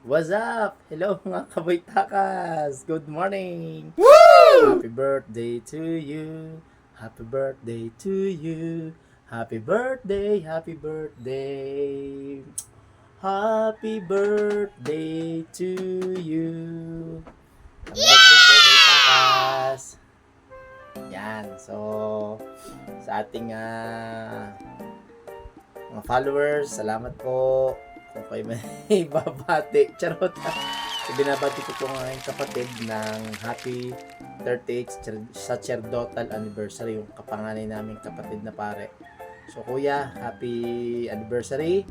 What's up? Hello mga kaboytakas! Good morning! Woo! Happy birthday to you! Happy birthday to you! Happy birthday! Happy birthday! Happy birthday to you! Happy birthday po, boytakas! Yan, so sa ating mga followers, salamat po kung kayo may babati. Charot. Binabati ko po ang aking kapatid ng happy 38th sacerdotal anniversary, yung kapanganay naming kapatid na pare. So kuya, happy anniversary.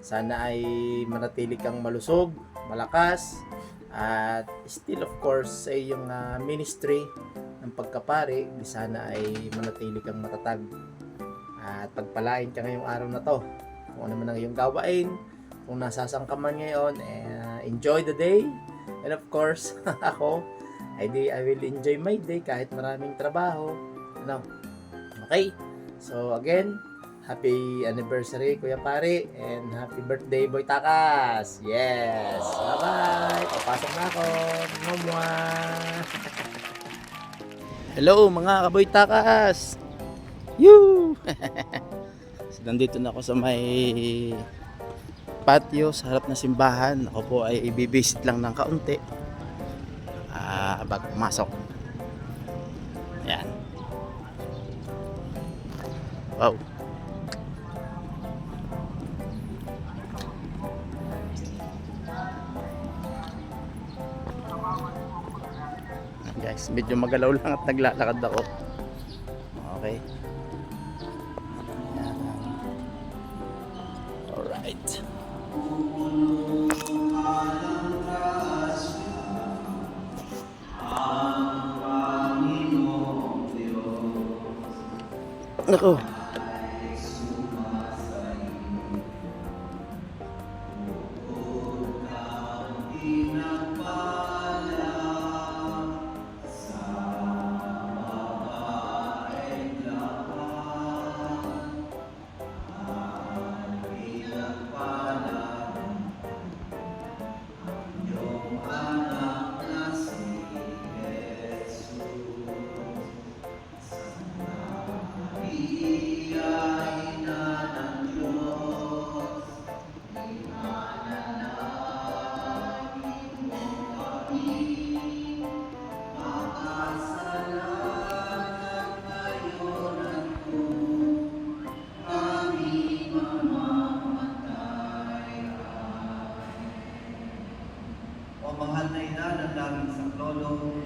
Sana ay manatili kang malusog, malakas, at still of course sa iyong ministry ng pagkapare, sana ay manatili kang matatag. At pagpalain ka ngayong araw na to. Kung ano man ang iyong gawain, kung nasasang ka man ngayon, enjoy the day. And of course, ako, I will enjoy my day kahit maraming trabaho. Ano? Okay? So again, happy anniversary Kuya Pare, and happy birthday Boy Takas. Yes. Bye-bye. Papasok na ako. Mwah. Hello mga kaboy Takas. Yoo! So, nandito na ako sa may patio sa harap ng simbahan. Ako po ay ibibisit lang ng kaunti bago pumasok. Yan. Wow. Guys, medyo magalaw lang at naglalakad ako. Okay. Alright. Nako. Mahal na ina ng daming saklolo,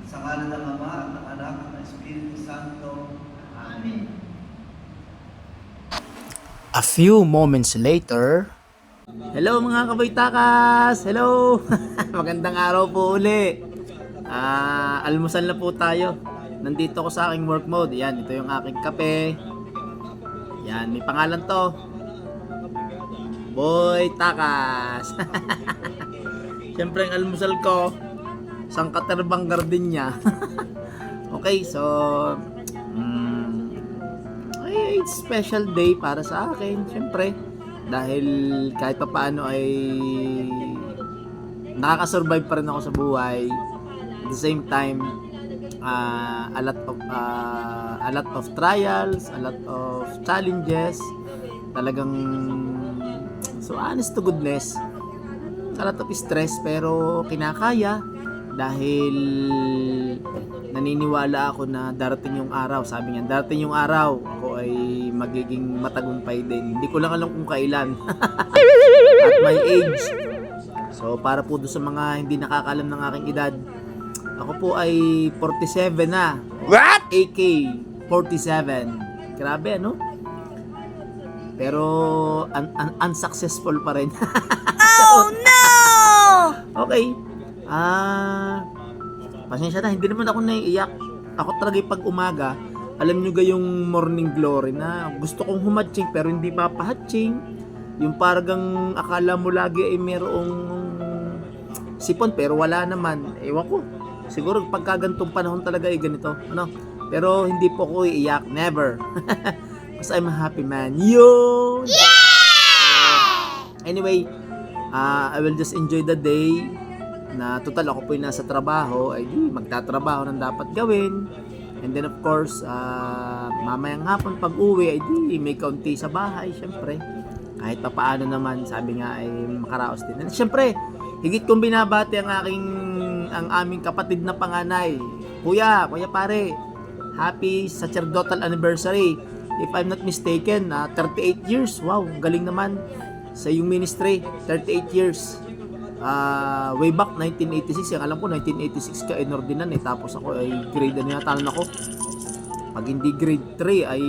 sa ngalan ng Ama at ng Anak at ng Espiritu Santo. Amen. A few moments later. Hello mga kaboytakas! Hello! Magandang araw po uli. Almusal na po tayo. Nandito ko sa aking work mode. Yan, ito yung aking kape. Yan, may pangalan to. Boy Takas. Siyempre ang almusal ko Sangkaterbang Gardenia. Okay, so it's special day para sa akin, siyempre, dahil kahit pa paano ay nakaka-survive pa rin ako sa buhay. At the same time, a lot of trials, a lot of challenges, talagang, so honest to goodness, a lot of stress, pero kinakaya dahil naniniwala ako na darating yung araw. Sabi niya, darating yung araw, ako ay magiging matagumpay din. Hindi ko lang alam kung kailan. At my age. So para po doon sa mga hindi nakakaalam ng aking edad, ako po ay 47 na. What? AK 47. Grabe, ano? Pero unsuccessful pa rin. Oh no! Okay. Pasensya na, hindi naman ako naiiyak. Ako talaga pag umaga, alam nyo yung morning glory na gusto kong humatching pero hindi papahatching. Yung parang akala mo lagi ay merong sipon pero wala naman. Ewan ko. Siguro pagkagantong panahon talaga ay ganito. Ano? Pero hindi po ako iiyak. Never. Because I'm a happy man. Yo! Yeah! Anyway, I will just enjoy the day na total ako po yung nasa trabaho, ay di magtatrabaho ng dapat gawin. And then of course, mamayang hapon pag uwi, ay di may kaunti sa bahay, syempre. Kahit pa paano naman, sabi nga ay makaraos din. And syempre, higit kong binabati ang aming kapatid na panganay. Kuya pare, happy sacerdotal anniversary. If I'm not mistaken, 38 years. Wow, galing naman sa iyong ministry. 38 years. Way back 1986, yung alam ko 1986 ka inordinan tapos ako ay grade ano yata ako. Pag hindi grade 3 ay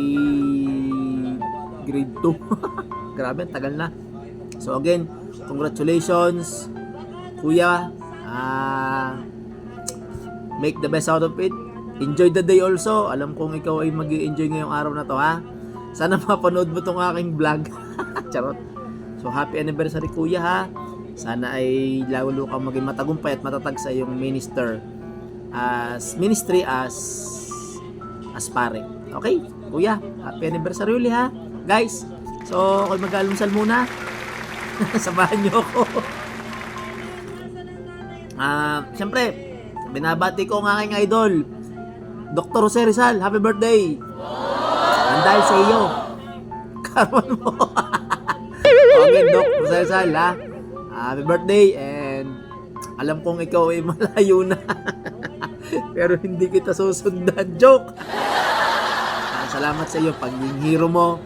grade 2. Grabe, tagal na. So again, congratulations kuya. Make the best out of it. Enjoy the day also. Alam kong ikaw ay mag-i-enjoy ngayong araw na to, ha. Sana mapanood mo tong aking vlog. Charot. So happy anniversary kuya, ha. Sana ay lalo kang maging matagumpay at matatag sa iyong ministry as pare. Okay, kuya, happy anniversary uli, ha. Guys, so ako'y mag-almusal muna. Samahan niyo ako. Siyempre, binabati ko ang aking idol, Dr. Jose Rizal. Happy birthday. And dahil sa iyo, karon mo. Okay, Dr. Jose Rizal, ha. Happy birthday, and alam kong ikaw ay malayo na. Pero hindi kita susundan. Joke! Salamat sa iyo. Pag yung hero mo,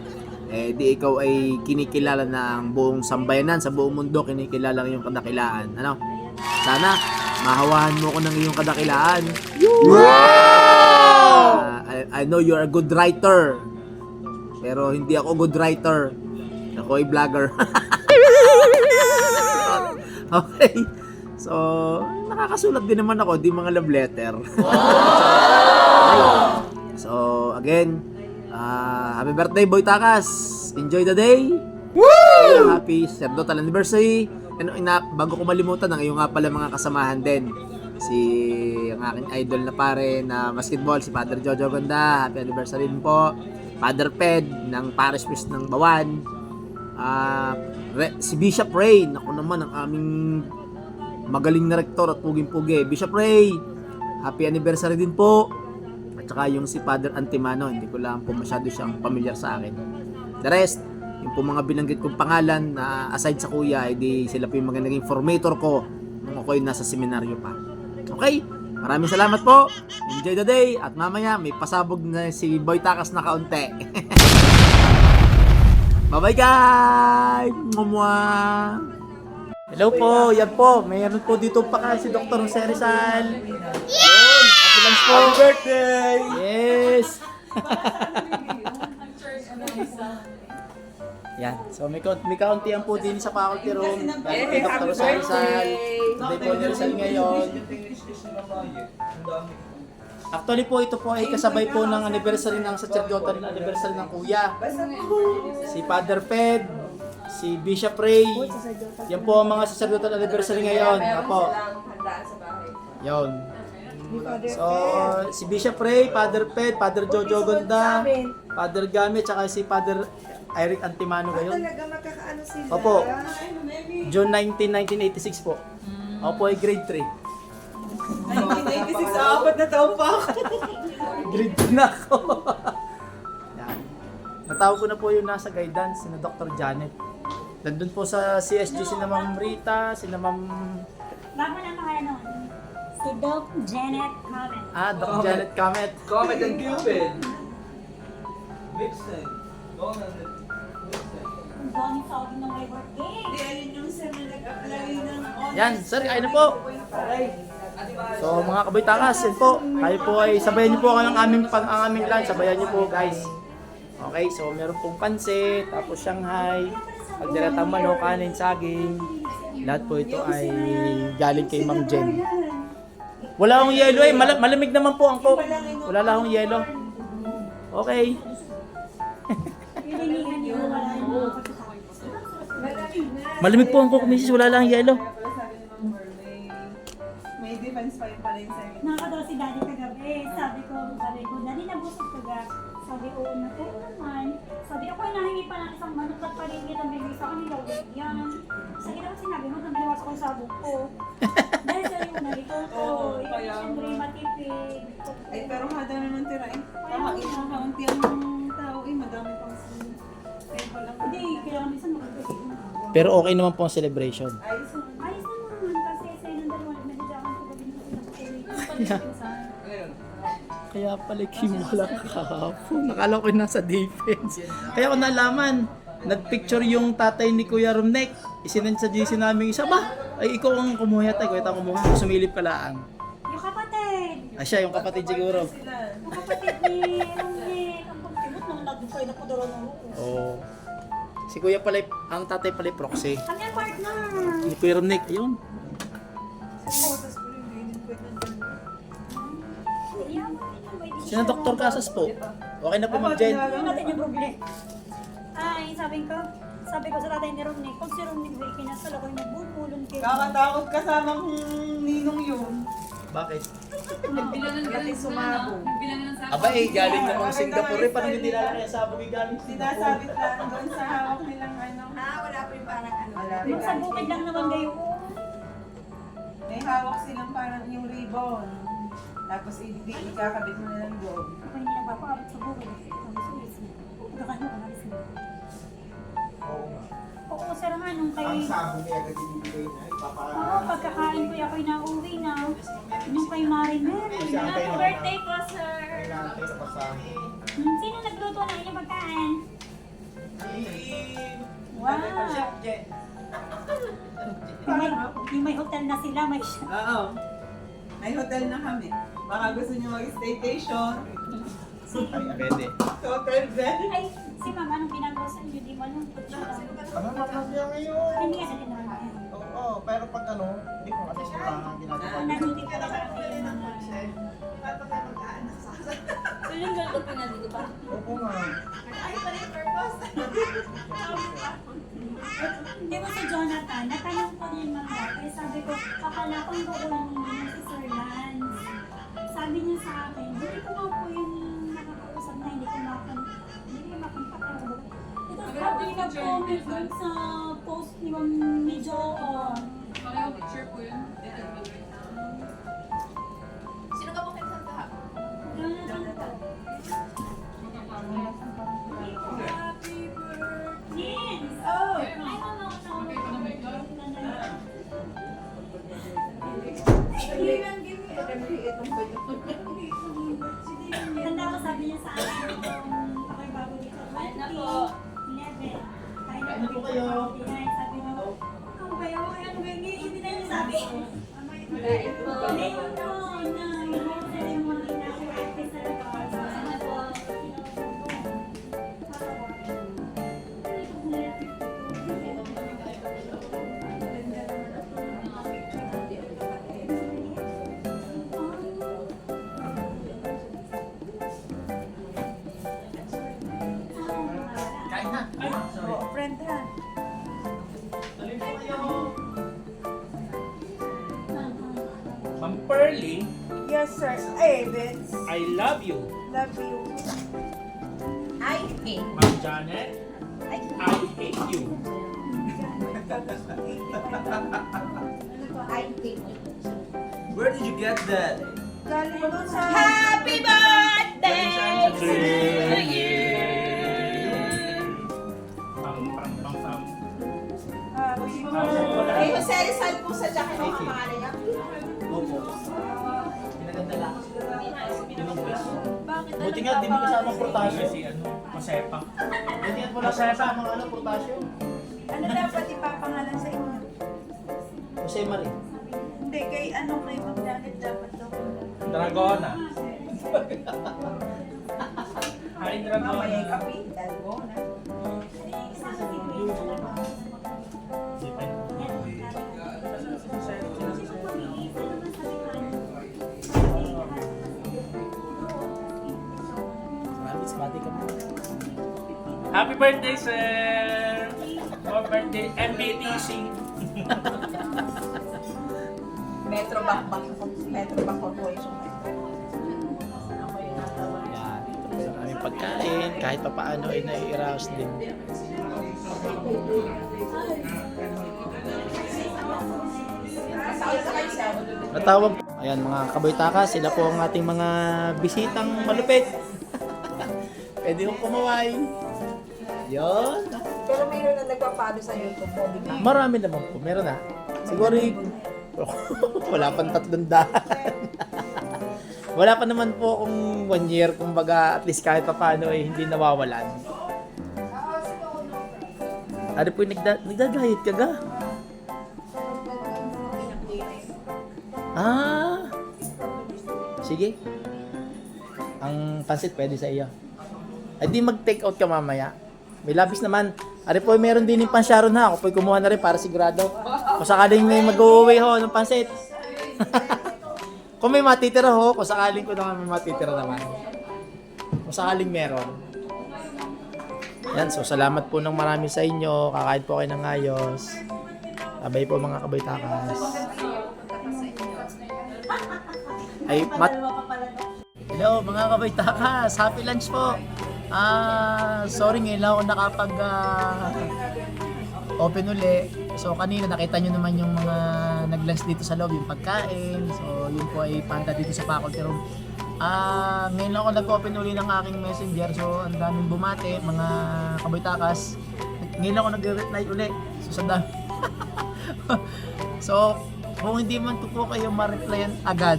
di ikaw ay kinikilala ng buong sambayanan, sa buong mundo, kinikilala ng iyong kadakilaan. Ano? Sana, mahawahan mo ko ng iyong kadakilaan. Wow! I know you're a good writer. Pero hindi ako good writer. Ako ay vlogger. Okay. So, nakakasulat din naman ako, di mga love letter. Okay. So, again, happy birthday, Boy Takas. Enjoy the day. Woo! Happy sacerdotal anniversary. And bago ko malimutan, ang iyong nga pala mga kasamahan din. Ang aking idol na pare na basketball, si Father Jojo Ganda. Happy anniversary din po. Father Ped ng Parish Priest ng Bawan. Si Bishop Ray, ako naman ang aming magaling na rektor at puging-pugi. Bishop Ray, happy anniversary din po. At saka yung si Father Antimano, hindi ko lang po masyado siyang familiar sa akin. The rest, yung po mga binanggit kong pangalan na aside sa kuya, hindi sila po yung mga naging formator ko nung ako'y nasa seminaryo pa. Okay, maraming salamat po. Enjoy the day. At mamaya may pasabog na si Boy Takas na kaunti. Bye-bye guys! Mwah! Hello po, yan po. Mayroon po dito pa kasi si Dr. Jose Rizal. Yun! Happy lunch po! Happy birthday! Yes! Yan. So may kauntihan po din sa faculty room. Dahil kay Dr. Jose Rizal. Hindi po ni Rizal ngayon. Actually po, ito po ay kasabay po ng anniversary ng sacerdotal anniversary ng kuya. Si Father Fed, si Bishop Ray. Yan po ang mga sacerdotal anniversary ngayon. Apo. Yon. So, si Bishop Ray, Father Fed, Father Jojo Gonda, Father Gamit, tsaka si Father Eric Antimano ngayon. Opo. June 19, 1986 po. Opo ay grade 3. 1986, apat na taon pa ako. Grade 2 na ako. Yan. Natawag ko na po yung nasa guidance, si Dr. Janet. Nandun po sa CSG si na Ma'am Rita, si na Ma'am... Bago na mga si Doc Janet Comet. Doc Janet Comet. Comet and Cupid. Vixen. Ang dami sa akin ng my birthday. Hindi, ayun yung sir na nag-apply ng online. Yan, sir, kain na po. So mga kabaytakas, yan po. Kayo po ay sabayan niyo po kayo ang aming lunch. Sabayan niyo po guys. Okay, so meron pong pansit, tapos Shanghai, pagdiretang manok, kanin, saging. Lahat po ito ay galing kay Ma'am Jen. Wala akong yelo eh. Malamig naman po ang coke. Wala lang akong yelo. Okay. Pinilihan niyo wala yung Malamig po ang coke, misis. Wala lang yelo. May defense pa yun pala yung sa'yo. nakakatawa si Daddy kagabi. Sabi ko, Daddy nabusog ka ga. Sabi ko, naku naman. Sabi ako, nahingi pa ng isang manok at paligid ang bigay sa kanila. Yan. Sa ginawa sinabi mo, yung sabog ko. Dahil sa yung nalito ko. Oo, Yung kaya siyempre nga. matipid. Ay, pero madami naman tira eh. Kakaunti ang tao eh, madami pang sin. Kaya pala. Hindi, kaya minsan magkakasig na. Pero okay naman po ang celebration. Ayos naman. Ayos naman kasi sa inang dalawa, nagdadyakan ko gabi na sila. Ayun. Kaya pala wala kahapon. Nakala ko nasa defense. Kaya ko nalaman. Nagpicture yung tatay ni Kuya Romnek. Isinend sa GC namin isa ba? Ay ikaw ang kumuha tayo. Kuya tayo kumuha. Sumilip ka lang. Yung kapatid! Ah, siya yung kapatid siguro. Sila. Yung kapatid ni Romnick. Ang pagtimot nung nag-fly na po daw ng Oo. Si Kuya pala, ang tatay pala proxy. Kami ang partner! Ni Kuya Romnek, ayun. Photos ko rin, hindi ko nandun. Sino Dr. Casas po? Okay na po mag-join. Yung natin yung problema. Ay, sabi ko sa tatay ni Romnick, kung si Romnick will kinasal ako yung magbubulong kayo. Kakatakot kasama kong ninong yun. Bakit? Kasi sumabog. Aba eh, galing namang Singapore eh. Parang hindi nila kaya sabog eh galing Singapore. Sinasabit lang doon sa hawak nilang ano. Wala po yung parang ano. Wala rin. Sa bukid lang naman kayo. May hawak silang parang yung ribbon. Tapos ikakabit mo na lang doon. Ako hindi nagpapaabot sa bukid. Sabi sa isa. Pagkakain mo ka na rin. Oo, sir nga nung kay... Ang sabong niya agad ibibigay na, Oo, pagkakain ko ako'y nauwi na. Nung kay Marimel. Happy birthday po, sir! kailangan kayo napasahin. Sino nagluto ng inyong pagkain? Wow! Yung may hotel na sila, may Oo. May hotel na kami. Baka gusto niyo mag-staycation. Pwede. Hotel bed. Ay, si mama, anong ginagawa sa inyo? Di malungkot siya. Ano naman niya ngayon? Hindi ka na naman. Oo, pero pag ano, hindi ko kasi sila ang ginagawa. Nandito ka na parang kayo mga... So yung ganito po nandito ba? Opo nga. Ay, pala yung purpose. Hindi mo si Jonathan, natanong ko din mga dati. Sabi ko, akala ko yung kukulang naman si Sir Lance. Sabi niya sa akin, hindi ko nga po yung nakakausap na hindi ko makontak. Ito, sabi nag-comment dun sa post ni Ma'am Medyo. Sino ka po kayo sa taha? Jonathan po. Happy birthday! Oh! Ay, mama ko sa Tanda ko sabi niya sa akin kung ako'y bago dito. Ayun na po. 11. Kain na po kayo. Sabi mo, ano ba yun? Hindi na niya sabi. Kain po. Hindi yun no, na yung ceremony na artist sa labas. Ano po? Kain na. Friend ha. Alin po kayo? Ma'am Pearly, Yes sir. Ay, Vince. I love you. Love you. I hate. Ma'am Janet, I I hate you. I hate. Where did you get that? Galing doon sa... Happy birthday to you. Ay, Rizal po sa jacket ng pangalan niya. Opo. Pinaganda lang. Buti nga, di mo kasama portasyo. Si ano, Masepa. Buti nga, wala kasama ano, portasyo. Ano dapat ipapangalan sa inyo? Jose Marie. Hindi, kay ano kay Ma'am Janet dapat daw. Dragona. Hi, Mamaya kapi, dalgona. Happy birthday, sir! Happy birthday, MBTC! Metro Bank Corporation. Yan, ito po ang aming pagkain. Kahit pa paano ay nai-arouse din. Ay, Natawag. Ayan mga kaboytaka, sila po ang ating mga bisitang malupit. Pwede kong kumaway. Yun. Pero mayroon na nagpapalo sa YouTube mo, di ba? Marami naman po. Meron na. Siguro wala pang 300. Wala pa naman po kung 1 year. Kumbaga at least kahit pa paano ay hindi nawawalan. Ano po yung nagda-diet ka ga? Ah! Sige. Ang pansit pwede sa iyo. Ay di mag-take out ka mamaya. May labis naman. Ari po, meron din yung pansyaron ha. Ako po kumuha na rin para sigurado. Kung sakaling may mag-uwi ho ng pansit. Kung may matitira ho, kung sakaling ko naman may matitira naman. Kung sakaling meron. Yan, so salamat po ng marami sa inyo. Kakain po kayo ng ayos. Abay po mga kaboytakas. Ay, hello mga kaboytakas. Happy lunch po. Sorry ngayon lang ako nakapag open uli. So kanina nakita nyo naman yung mga nag-lunch dito sa loob, yung pagkain. So yun po ay panta dito sa faculty room. Ngayon lang ako nag-open uli ng aking messenger. So ang daming bumate, mga kaboytakas. Ngayon lang ako nag-reply uli. So sa dami. So kung hindi man po kayo ma-replyan agad,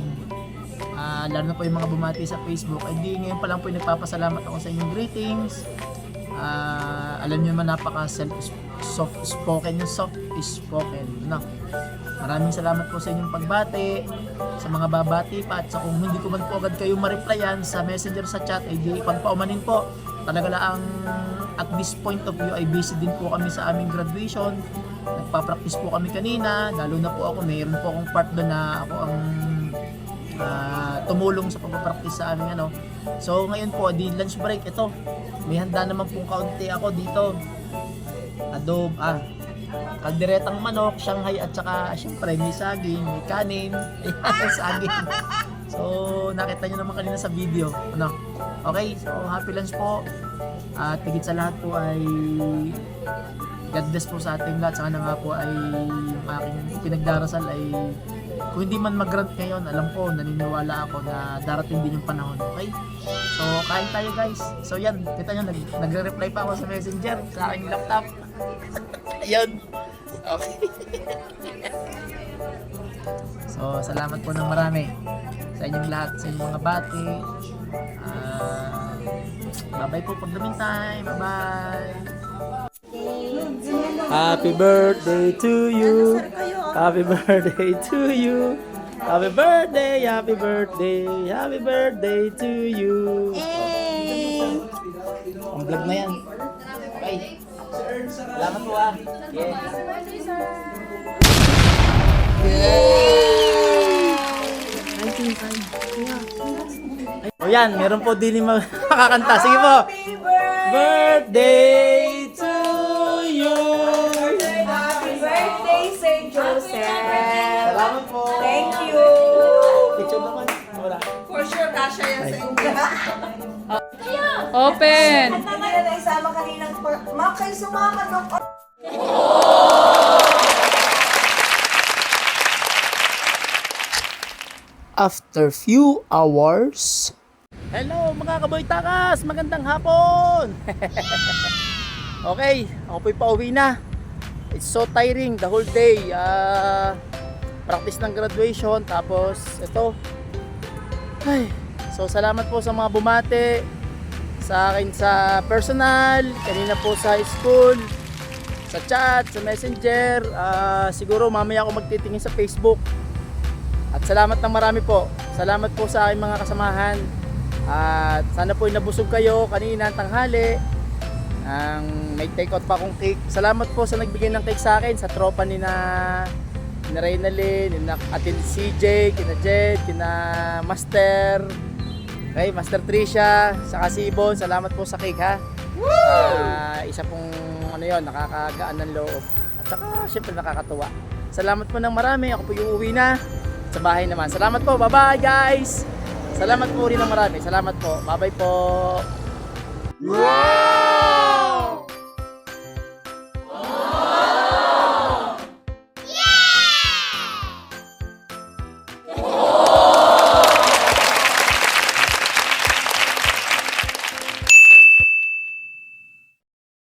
lalo na po yung mga bumati sa Facebook, hindi ngayon pa lang po yung nagpapasalamat ako sa inyong greetings. Alam nyo naman napaka soft spoken no? Maraming salamat po sa inyong pagbati, sa mga babati pa, at sa kung hindi ko man po agad kayo ma-replyan sa messenger, sa chat, ay di pagpaumanin po. Talaga lang at this point of view ay busy din po kami sa aming graduation. Nagpa-practice po kami kanina, lalo na po ako, mayroon po akong part doon na ako ang tumulong sa pagpapractice sa aming ano. So ngayon po, di lunch break, ito may handa naman pong kaunti ako dito. Adobo, kalderetang manok, Shanghai, at saka syempre may saging, may kanin. Ayan, saging. So nakita nyo naman kanina sa video, ano? Okay, so happy lunch po. At higit sa lahat po ay God bless po sa ating lahat. Sana nga po ay yung aking pinagdarasal ay kung hindi man mag-grant ngayon, alam ko, naniniwala ako na darating din yung panahon. Okay? So, kain tayo guys. So yan, kita nyo, nagre-reply pa ako sa messenger, sa aking laptop. Ayun. Okay. So, salamat po ng marami sa inyong lahat, sa inyong mga bati. Bye-bye po pag daming time. Bye-bye. Happy birthday to you. Happy birthday to you. Happy birthday, happy birthday, happy birthday to you. Ang vlog na yan. Okay. Salamat po O yan, meron po din yung makakanta. Sige po. Birthday to you. Happy birthday, St. Joseph! Salamat po. Thank you! Picture naman. Wala. For sure, kasha yan sa inyo. Open! Hindi na naisama kaninang makay sumama ng After few hours. Hello mga kaboytakas! Magandang hapon! Okay, ako po'y pauwi na. It's so tiring the whole day. Practice ng graduation, tapos ito. Ay, so salamat po sa mga bumate sa akin sa personal, kanina po sa school, sa chat, sa messenger. Siguro mamaya ako magtitingin sa Facebook. At salamat ng marami po. Salamat po sa aking mga kasamahan. At sana po nabusog kayo kanina tanghali. May take out pa akong cake. Salamat po sa nagbigay ng cake sa akin, sa tropa ni Reynalyn, ni Atin CJ, kina Jed, kina Master. Okay, Master Trisha, saka si Ibon. Salamat po sa cake ha. Isa pong nakakagaan ng loob. At saka syempre nakakatuwa. Salamat po ng marami. Ako po yung uwi na sa bahay naman. Salamat po. Bye-bye guys. Salamat po rin ng marami. Salamat po. Bye-bye po. Wow!